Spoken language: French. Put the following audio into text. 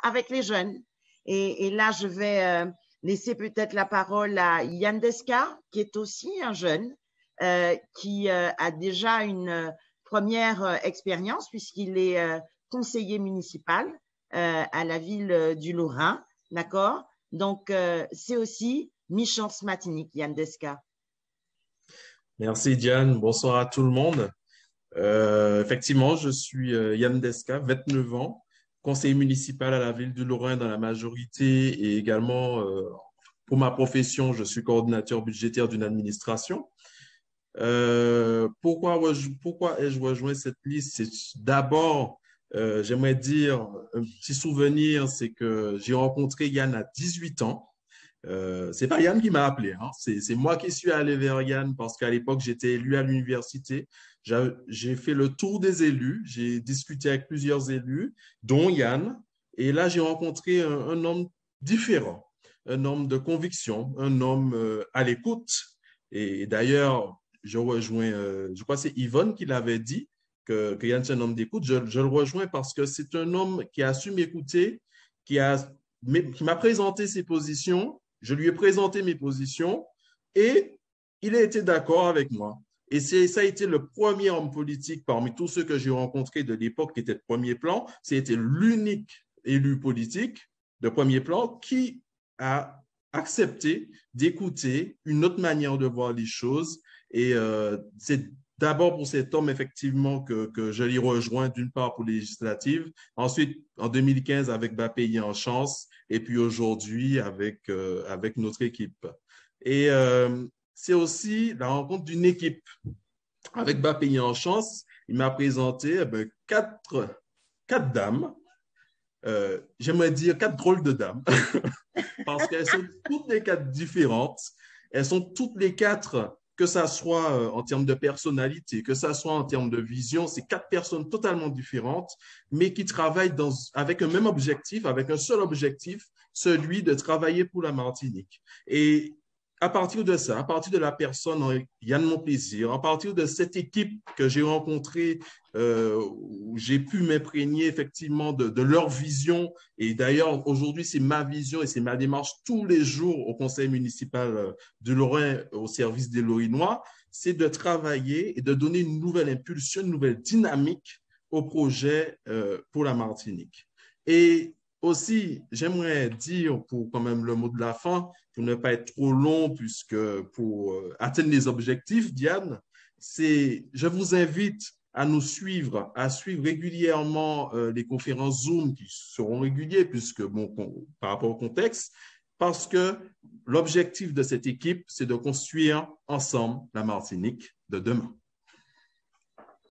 avec les jeunes. Et là, je vais laisser peut-être la parole à Yann Desca, qui est aussi un jeune qui a déjà une première expérience puisqu'il est conseiller municipal à la ville du Lorrain, d'accord? Donc, c'est aussi mi-chance matinique, Yann Desca. Merci Diane, bonsoir à tout le monde. Effectivement, je suis Yann Desca, 29 ans, conseiller municipal à la ville du Lorrain dans la majorité et également pour ma profession, je suis coordinateur budgétaire d'une administration. Pourquoi ai-je rejoint cette liste? C'est d'abord, j'aimerais dire un petit souvenir, c'est que j'ai rencontré Yann à 18 ans. C'est pas Yann qui m'a appelé, hein. C'est moi qui suis allé vers Yann parce qu'à l'époque, j'étais élu à l'université. J'ai fait le tour des élus, j'ai discuté avec plusieurs élus, dont Yann. Et là, j'ai rencontré un homme différent, un homme de conviction, un homme à l'écoute. Et d'ailleurs, je rejoins, je crois que c'est Yvonne qui l'avait dit, que Yann, c'est un homme d'écoute. Je le rejoins parce que c'est un homme qui a su m'écouter, qui m'a présenté ses positions. Je lui ai présenté mes positions et il a été d'accord avec moi. Et ça a été le premier homme politique parmi tous ceux que j'ai rencontrés de l'époque qui était de premier plan. C'était l'unique élu politique de premier plan qui a accepté d'écouter une autre manière de voir les choses. Et c'est d'abord pour cet homme, effectivement, que je l'ai rejoint, d'une part pour les législatives, ensuite en 2015 avec Bas-Pays en chance, et puis aujourd'hui avec notre équipe. Et c'est aussi la rencontre d'une équipe. Avec Bas-Pays en chance, il m'a présenté quatre dames, j'aimerais dire quatre drôles de dames, parce qu'elles sont toutes les quatre différentes. Elles sont toutes les quatre, que ça soit en termes de personnalité, que ça soit en termes de vision, c'est quatre personnes totalement différentes, mais qui travaillent avec un même objectif, avec un seul objectif, celui de travailler pour la Martinique. Et à partir de ça, à partir de la personne Yann Monplaisir, à partir de cette équipe que j'ai rencontrée, où j'ai pu m'imprégner effectivement de leur vision. Et d'ailleurs, aujourd'hui, c'est ma vision et c'est ma démarche tous les jours au conseil municipal de Lorrain au service des Lorrainois, c'est de travailler et de donner une nouvelle impulsion, une nouvelle dynamique au projet pour la Martinique. Et aussi, j'aimerais dire, pour quand même le mot de la fin, pour ne pas être trop long, puisque pour atteindre les objectifs, Diane, je vous invite à nous suivre, à suivre régulièrement les conférences Zoom qui seront régulières, puisque, bon, par rapport au contexte, parce que l'objectif de cette équipe, c'est de construire ensemble la Martinique de demain.